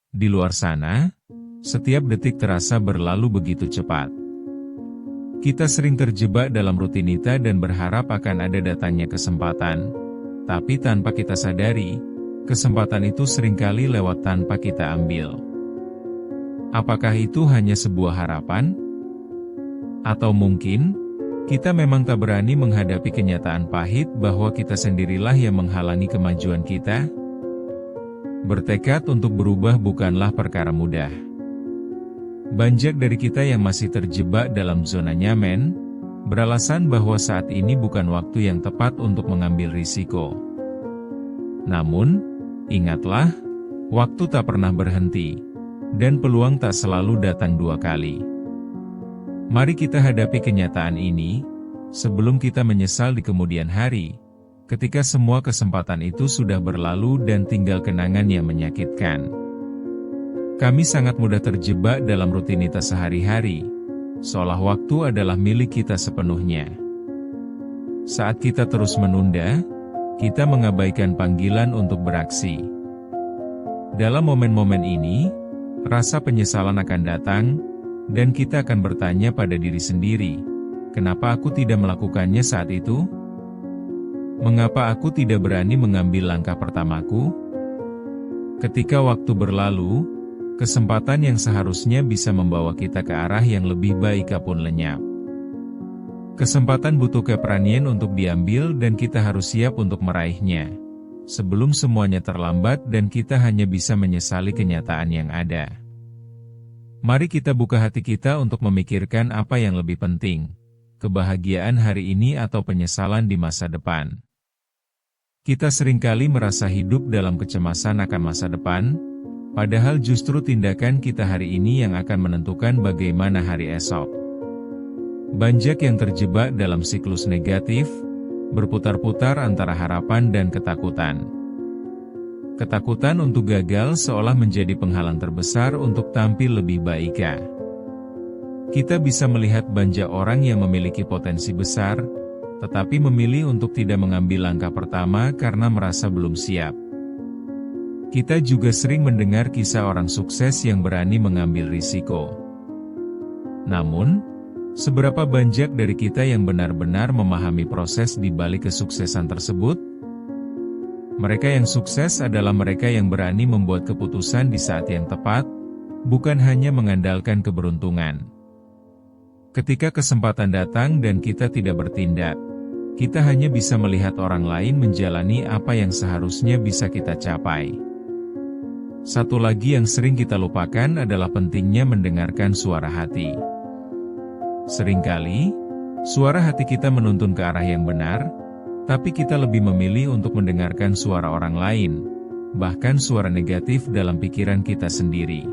Di luar sana, setiap detik terasa berlalu begitu cepat. Kita sering terjebak dalam rutinitas dan berharap akan ada datangnya kesempatan. Tapi tanpa kita sadari, kesempatan itu seringkali lewat tanpa kita ambil. Apakah itu hanya sebuah harapan? Atau mungkin, kita memang tak berani menghadapi kenyataan pahit bahwa kita sendirilah yang menghalangi kemajuan kita? Bertekad untuk berubah bukanlah perkara mudah. Banyak dari kita yang masih terjebak dalam zona nyaman, beralasan bahwa saat ini bukan waktu yang tepat untuk mengambil risiko. Namun, ingatlah, waktu tak pernah berhenti, dan peluang tak selalu datang dua kali. Mari kita hadapi kenyataan ini, sebelum kita menyesal di kemudian hari, ketika semua kesempatan itu sudah berlalu dan tinggal kenangan yang menyakitkan. Kami sangat mudah terjebak dalam rutinitas sehari-hari, seolah waktu adalah milik kita sepenuhnya. Saat kita terus menunda, kita mengabaikan panggilan untuk beraksi. Dalam momen-momen ini, rasa penyesalan akan datang, dan kita akan bertanya pada diri sendiri, kenapa aku tidak melakukannya saat itu? Mengapa aku tidak berani mengambil langkah pertamaku? Ketika waktu berlalu, kesempatan yang seharusnya bisa membawa kita ke arah yang lebih baik pun lenyap. Kesempatan butuh keberanian untuk diambil dan kita harus siap untuk meraihnya, sebelum semuanya terlambat dan kita hanya bisa menyesali kenyataan yang ada. Mari kita buka hati kita untuk memikirkan apa yang lebih penting, kebahagiaan hari ini atau penyesalan di masa depan. Kita seringkali merasa hidup dalam kecemasan akan masa depan, padahal justru tindakan kita hari ini yang akan menentukan bagaimana hari esok. Banyak yang terjebak dalam siklus negatif, berputar-putar antara harapan dan ketakutan. Ketakutan untuk gagal seolah menjadi penghalang terbesar untuk tampil lebih baik. Kita bisa melihat banyak orang yang memiliki potensi besar, tetapi memilih untuk tidak mengambil langkah pertama karena merasa belum siap. Kita juga sering mendengar kisah orang sukses yang berani mengambil risiko. Namun, seberapa banyak dari kita yang benar-benar memahami proses di balik kesuksesan tersebut? Mereka yang sukses adalah mereka yang berani membuat keputusan di saat yang tepat, bukan hanya mengandalkan keberuntungan. Ketika kesempatan datang dan kita tidak bertindak, kita hanya bisa melihat orang lain menjalani apa yang seharusnya bisa kita capai. Satu lagi yang sering kita lupakan adalah pentingnya mendengarkan suara hati. Seringkali, suara hati kita menuntun ke arah yang benar, tapi kita lebih memilih untuk mendengarkan suara orang lain, bahkan suara negatif dalam pikiran kita sendiri.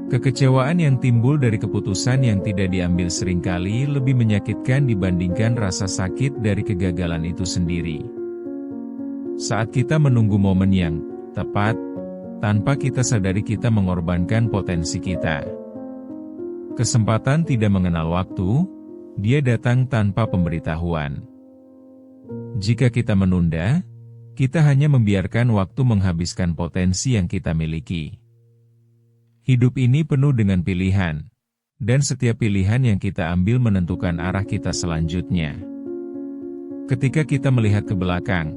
Kekecewaan yang timbul dari keputusan yang tidak diambil seringkali lebih menyakitkan dibandingkan rasa sakit dari kegagalan itu sendiri. Saat kita menunggu momen yang tepat, tanpa kita sadari kita mengorbankan potensi kita. Kesempatan tidak mengenal waktu, dia datang tanpa pemberitahuan. Jika kita menunda, kita hanya membiarkan waktu menghabiskan potensi yang kita miliki. Hidup ini penuh dengan pilihan, dan setiap pilihan yang kita ambil menentukan arah kita selanjutnya. Ketika kita melihat ke belakang,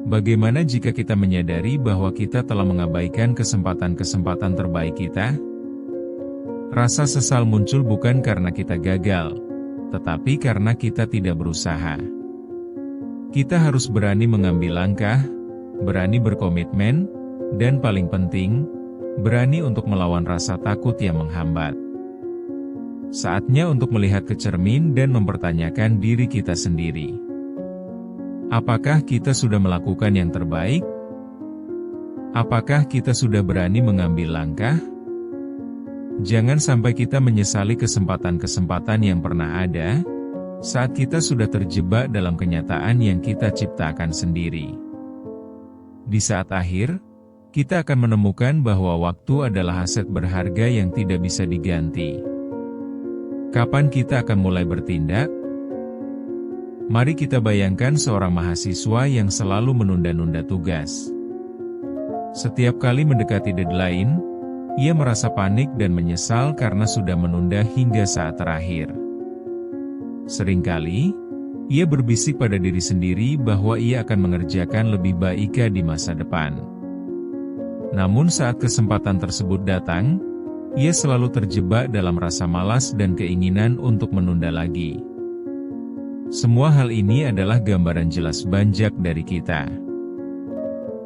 bagaimana jika kita menyadari bahwa kita telah mengabaikan kesempatan-kesempatan terbaik kita? Rasa sesal muncul bukan karena kita gagal, tetapi karena kita tidak berusaha. Kita harus berani mengambil langkah, berani berkomitmen, dan paling penting, berani untuk melawan rasa takut yang menghambat. Saatnya untuk melihat ke cermin dan mempertanyakan diri kita sendiri. Apakah kita sudah melakukan yang terbaik? Apakah kita sudah berani mengambil langkah? Jangan sampai kita menyesali kesempatan-kesempatan yang pernah ada, saat kita sudah terjebak dalam kenyataan yang kita ciptakan sendiri. Di saat akhir, kita akan menemukan bahwa waktu adalah aset berharga yang tidak bisa diganti. Kapan kita akan mulai bertindak? Mari kita bayangkan seorang mahasiswa yang selalu menunda-nunda tugas. Setiap kali mendekati deadline, ia merasa panik dan menyesal karena sudah menunda hingga saat terakhir. Seringkali, ia berbisik pada diri sendiri bahwa ia akan mengerjakan lebih baik di masa depan. Namun saat kesempatan tersebut datang, ia selalu terjebak dalam rasa malas dan keinginan untuk menunda lagi. Semua hal ini adalah gambaran jelas banjak dari kita.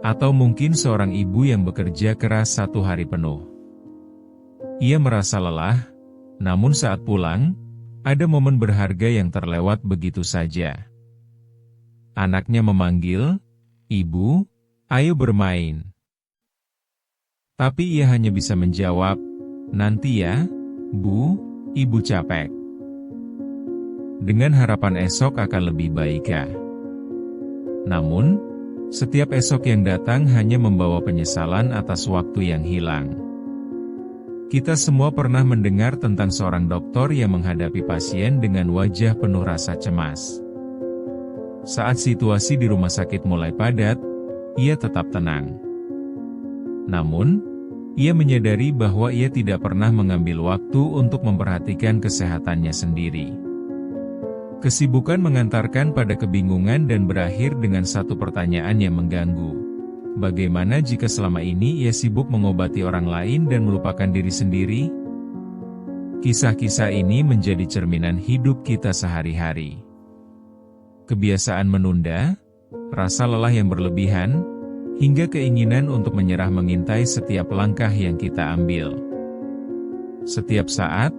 Atau mungkin seorang ibu yang bekerja keras 1 hari penuh. Ia merasa lelah, namun saat pulang, ada momen berharga yang terlewat begitu saja. Anaknya memanggil, "Ibu, ayo bermain." Tapi ia hanya bisa menjawab, "Nanti ya, Bu, Ibu capek." Dengan harapan esok akan lebih baik. Namun, setiap esok yang datang hanya membawa penyesalan atas waktu yang hilang. Kita semua pernah mendengar tentang seorang dokter yang menghadapi pasien dengan wajah penuh rasa cemas. Saat situasi di rumah sakit mulai padat, ia tetap tenang. Namun, ia menyadari bahwa ia tidak pernah mengambil waktu untuk memperhatikan kesehatannya sendiri. Kesibukan mengantarkan pada kebingungan dan berakhir dengan satu pertanyaan yang mengganggu. Bagaimana jika selama ini ia sibuk mengobati orang lain dan melupakan diri sendiri? Kisah-kisah ini menjadi cerminan hidup kita sehari-hari. Kebiasaan menunda, rasa lelah yang berlebihan, hingga keinginan untuk menyerah mengintai setiap langkah yang kita ambil. Setiap saat,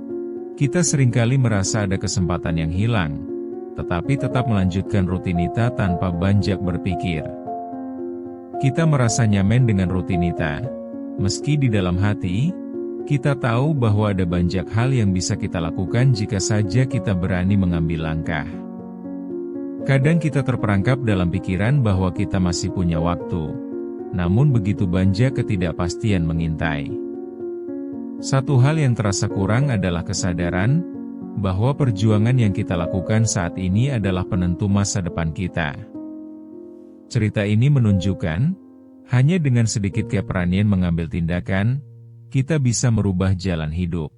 kita seringkali merasa ada kesempatan yang hilang, tetapi tetap melanjutkan rutinitas tanpa banjak berpikir. Kita merasa nyaman dengan rutinitas, meski di dalam hati, kita tahu bahwa ada banyak hal yang bisa kita lakukan jika saja kita berani mengambil langkah. Kadang kita terperangkap dalam pikiran bahwa kita masih punya waktu, namun begitu banyak ketidakpastian mengintai. Satu hal yang terasa kurang adalah kesadaran bahwa perjuangan yang kita lakukan saat ini adalah penentu masa depan kita. Cerita ini menunjukkan, hanya dengan sedikit keberanian mengambil tindakan, kita bisa merubah jalan hidup.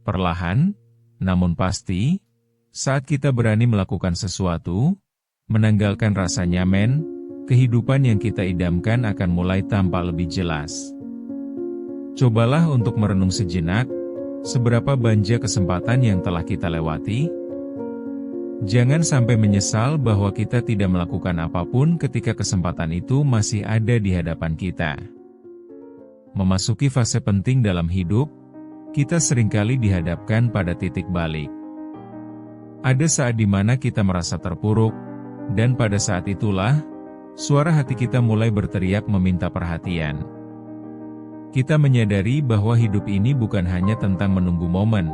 Perlahan, namun pasti, saat kita berani melakukan sesuatu, menanggalkan rasa nyaman, kehidupan yang kita idamkan akan mulai tampak lebih jelas. Cobalah untuk merenung sejenak, seberapa banyak kesempatan yang telah kita lewati. Jangan sampai menyesal bahwa kita tidak melakukan apapun ketika kesempatan itu masih ada di hadapan kita. Memasuki fase penting dalam hidup, kita seringkali dihadapkan pada titik balik. Ada saat di mana kita merasa terpuruk, dan pada saat itulah, suara hati kita mulai berteriak meminta perhatian. Kita menyadari bahwa hidup ini bukan hanya tentang menunggu momen,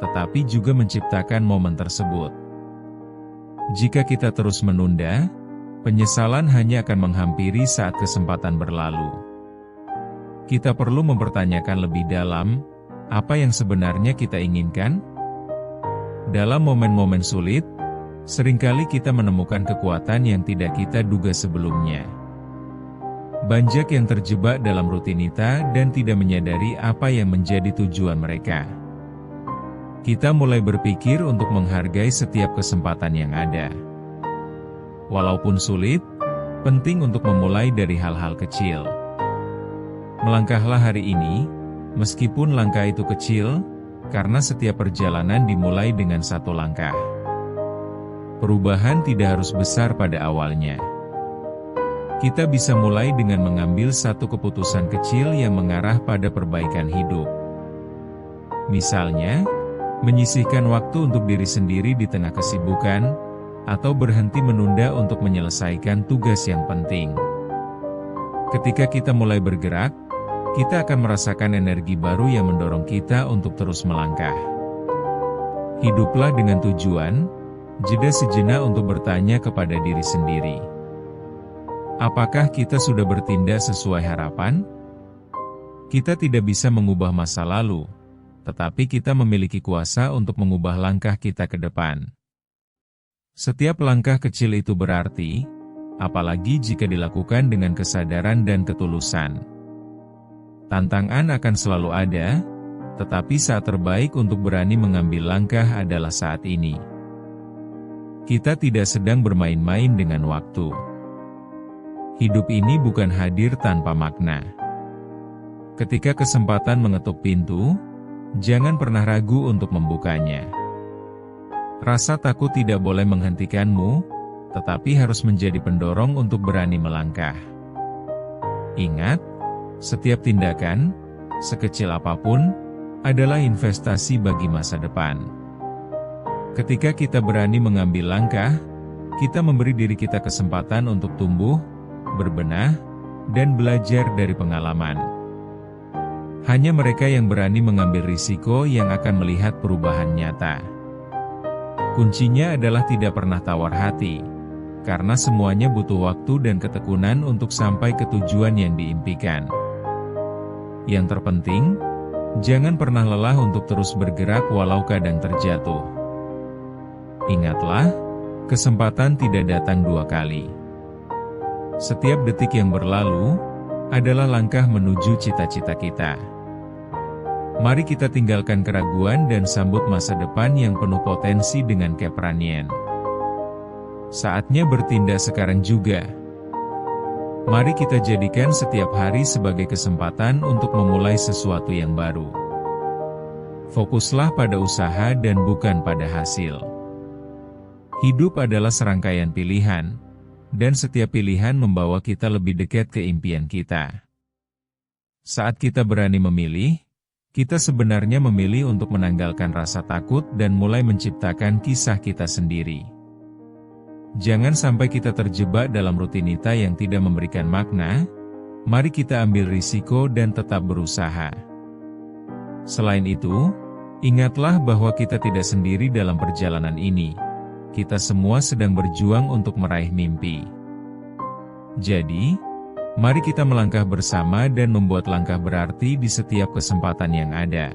tetapi juga menciptakan momen tersebut. Jika kita terus menunda, penyesalan hanya akan menghampiri saat kesempatan berlalu. Kita perlu mempertanyakan lebih dalam, apa yang sebenarnya kita inginkan? Dalam momen-momen sulit, seringkali kita menemukan kekuatan yang tidak kita duga sebelumnya. Banyak yang terjebak dalam rutinitas dan tidak menyadari apa yang menjadi tujuan mereka. Kita mulai berpikir untuk menghargai setiap kesempatan yang ada. Walaupun sulit, penting untuk memulai dari hal-hal kecil. Melangkahlah hari ini, meskipun langkah itu kecil, karena setiap perjalanan dimulai dengan satu langkah. Perubahan tidak harus besar pada awalnya. Kita bisa mulai dengan mengambil satu keputusan kecil yang mengarah pada perbaikan hidup. Misalnya, menyisihkan waktu untuk diri sendiri di tengah kesibukan, atau berhenti menunda untuk menyelesaikan tugas yang penting. Ketika kita mulai bergerak, kita akan merasakan energi baru yang mendorong kita untuk terus melangkah. Hiduplah dengan tujuan, jeda sejenak untuk bertanya kepada diri sendiri. Apakah kita sudah bertindak sesuai harapan? Kita tidak bisa mengubah masa lalu, tetapi kita memiliki kuasa untuk mengubah langkah kita ke depan. Setiap langkah kecil itu berarti, apalagi jika dilakukan dengan kesadaran dan ketulusan. Tantangan akan selalu ada, tetapi saat terbaik untuk berani mengambil langkah adalah saat ini. Kita tidak sedang bermain-main dengan waktu. Hidup ini bukan hadir tanpa makna. Ketika kesempatan mengetuk pintu, jangan pernah ragu untuk membukanya. Rasa takut tidak boleh menghentikanmu, tetapi harus menjadi pendorong untuk berani melangkah. Ingat, setiap tindakan, sekecil apapun, adalah investasi bagi masa depan. Ketika kita berani mengambil langkah, kita memberi diri kita kesempatan untuk tumbuh, berbenah, dan belajar dari pengalaman. Hanya mereka yang berani mengambil risiko yang akan melihat perubahan nyata. Kuncinya adalah tidak pernah tawar hati, karena semuanya butuh waktu dan ketekunan untuk sampai ke tujuan yang diimpikan. Yang terpenting, jangan pernah lelah untuk terus bergerak walau kadang terjatuh. Ingatlah, kesempatan tidak datang dua kali. Setiap detik yang berlalu adalah langkah menuju cita-cita kita. Mari kita tinggalkan keraguan dan sambut masa depan yang penuh potensi dengan keberanian. Saatnya bertindak sekarang juga. Mari kita jadikan setiap hari sebagai kesempatan untuk memulai sesuatu yang baru. Fokuslah pada usaha dan bukan pada hasil. Hidup adalah serangkaian pilihan, dan setiap pilihan membawa kita lebih dekat ke impian kita. Saat kita berani memilih, kita sebenarnya memilih untuk menanggalkan rasa takut dan mulai menciptakan kisah kita sendiri. Jangan sampai kita terjebak dalam rutinitas yang tidak memberikan makna. Mari kita ambil risiko dan tetap berusaha. Selain itu, ingatlah bahwa kita tidak sendiri dalam perjalanan ini. Kita semua sedang berjuang untuk meraih mimpi. Jadi, mari kita melangkah bersama dan membuat langkah berarti di setiap kesempatan yang ada.